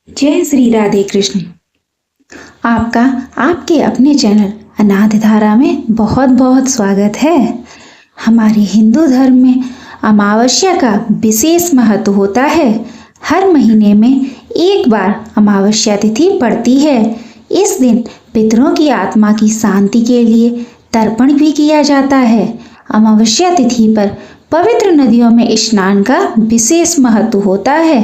जय श्री राधे कृष्ण। आपका आपके अपने चैनल अनाथ धारा में बहुत बहुत स्वागत है। हमारे हिंदू धर्म में अमावस्या का विशेष महत्व होता है। हर महीने में एक बार अमावस्या तिथि पड़ती है। इस दिन पितरों की आत्मा की शांति के लिए तर्पण भी किया जाता है। अमावस्या तिथि पर पवित्र नदियों में स्नान का विशेष महत्व होता है।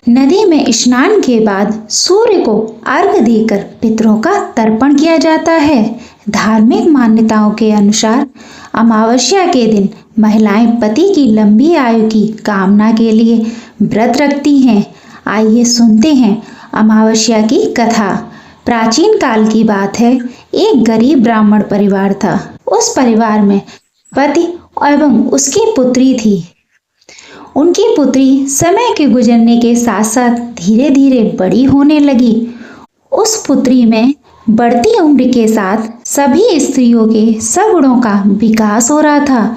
नदी में स्नान के बाद सूर्य को अर्घ्य देकर पितरों का तर्पण किया जाता है। धार्मिक मान्यताओं के अनुसार अमावस्या के दिन महिलाएं पति की लंबी आयु की कामना के लिए व्रत रखती हैं। आइए सुनते हैं अमावस्या की कथा। प्राचीन काल की बात है। एक गरीब ब्राह्मण परिवार था। उस परिवार में पति एवं उसकी पुत्री थी। उनकी पुत्री समय के गुजरने के साथ साथ धीरे धीरे बड़ी होने लगी। उस पुत्री में बढ़ती उम्र के साथ सभी स्त्रियों के सगुणों का विकास हो रहा था।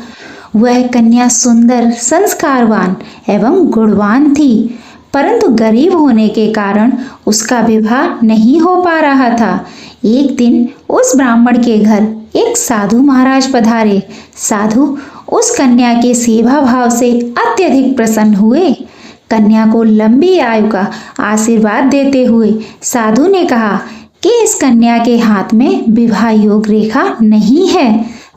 वह कन्या सुंदर, संस्कारवान एवं गुणवान थी, परंतु गरीब होने के कारण उसका विवाह नहीं हो पा रहा था। एक दिन उस ब्राह्मण के घर एक साधु महाराज पधारे। साधु उस कन्या के सेवा भाव से अत्यधिक प्रसन्न हुए। कन्या को लंबी आयु का आशीर्वाद देते हुए साधु ने कहा कि इस कन्या के हाथ में विवाह योग रेखा नहीं है।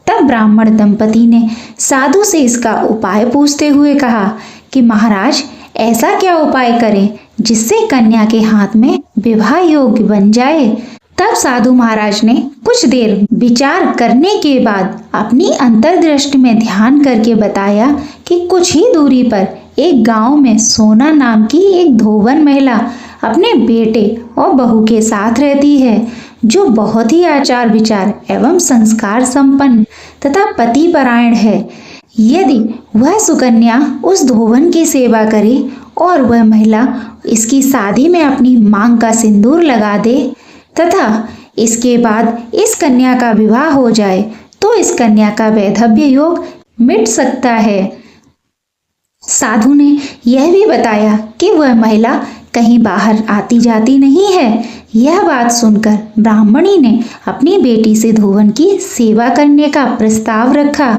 तब ब्राह्मण दंपति ने साधु से इसका उपाय पूछते हुए कहा कि महाराज, ऐसा क्या उपाय करें जिससे कन्या के हाथ में विवाह योग्य बन जाए। तब साधु महाराज ने कुछ देर विचार करने के बाद अपनी अंतर्दृष्टि में ध्यान करके बताया कि कुछ ही दूरी पर एक गांव में सोना नाम की एक धोवन महिला अपने बेटे और बहू के साथ रहती है, जो बहुत ही आचार विचार एवं संस्कार संपन्न तथा पतिपरायण है। यदि वह सुकन्या उस धोवन की सेवा करे और वह महिला इसकी शादी में अपनी मांग का सिंदूर लगा दे तथा इसके बाद इस कन्या का विवाह हो जाए तो इस कन्या का वैधव्य योग मिट सकता है। साधु ने यह भी बताया कि वह महिला कहीं बाहर आती जाती नहीं है। यह बात सुनकर ब्राह्मणी ने अपनी बेटी से धोवन की सेवा करने का प्रस्ताव रखा।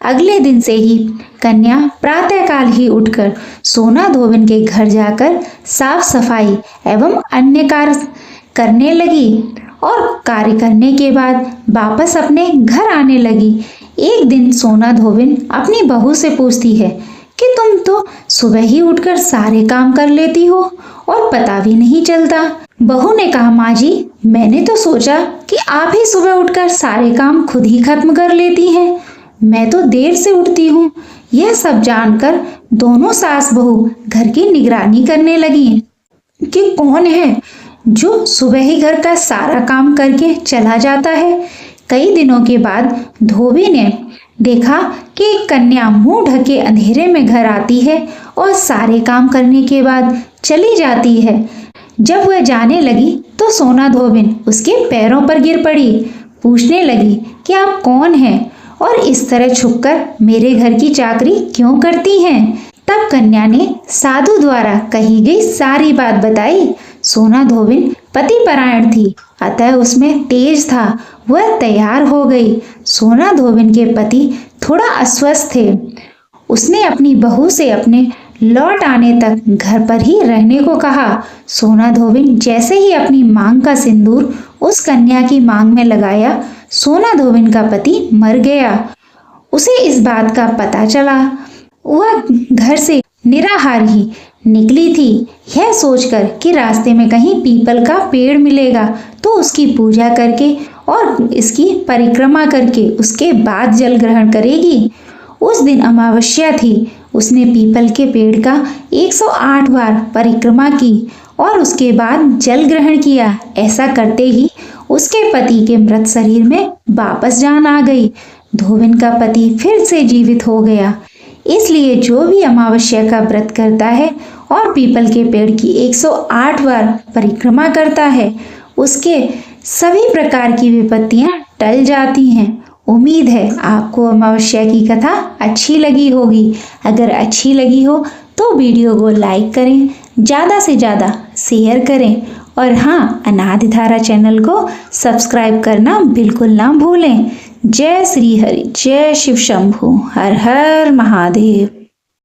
अगले दिन से ही कन्या प्रातःकाल ही उठकर सोना धोवन के घर जाकर साफ सफाई एवं अन्य कार्य करने लगी और कार्य करने के बाद वापस अपने घर आने लगी। एक दिन सोना धोबिन अपनी बहू से पूछती है कि तुम तो सुबह ही उठकर सारे काम कर लेती हो और पता भी नहीं चलता। बहू ने कहा, माँ जी, मैंने तो सोचा कि आप ही सुबह उठकर सारे काम खुद ही खत्म कर लेती हैं। मैं तो देर से उठती हूँ। यह सब जानकर दोनों सास बहू घर की निगरानी करने लगी कि कौन है जो सुबह ही घर का सारा काम करके चला जाता है। कई दिनों के बाद धोबी ने देखा कि एक कन्या मुंह ढके अंधेरे में घर आती है और सारे काम करने के बाद चली जाती है। जब वह जाने लगी तो सोना धोबिन उसके पैरों पर गिर पड़ी। पूछने लगी कि आप कौन हैं और इस तरह छुपकर मेरे घर की चाकरी क्यों करती हैं। तब कन्या ने साधु द्वारा कही गई सारी बात बताई। सोना धोबिन पतिपरायण थी, अतः उसमें तेज था। वह तैयार हो गई। सोना धोबिन के पति थोड़ा अस्वस्थ थे। उसने अपनी बहू से अपने लौट आने तक घर पर ही रहने को कहा। सोना धोबिन जैसे ही अपनी मांग का सिंदूर उस कन्या की मांग में लगाया, सोना धोबिन का पति मर गया। उसे इस बात का पता चला। वह घर से निराहार ही निकली थी, यह सोचकर कि रास्ते में कहीं पीपल का पेड़ मिलेगा तो उसकी पूजा करके और इसकी परिक्रमा करके उसके बाद जल ग्रहण करेगी। उस दिन अमावस्या थी। उसने पीपल के पेड़ का 108 बार परिक्रमा की और उसके बाद जल ग्रहण किया। ऐसा करते ही उसके पति के मृत शरीर में वापस जान आ गई। धोबिन का पति फिर से जीवित हो गया। इसलिए जो भी अमावस्या का व्रत करता है और पीपल के पेड़ की 108 बार परिक्रमा करता है, उसके सभी प्रकार की विपत्तियां टल जाती हैं। उम्मीद है आपको अमावस्या की कथा अच्छी लगी होगी। अगर अच्छी लगी हो तो वीडियो को लाइक करें, ज़्यादा से ज़्यादा शेयर करें और हाँ, अनादि धारा चैनल को सब्सक्राइब करना बिल्कुल ना भूलें। जय श्री हरि, जय शिव शंभु, हर हर महादेव।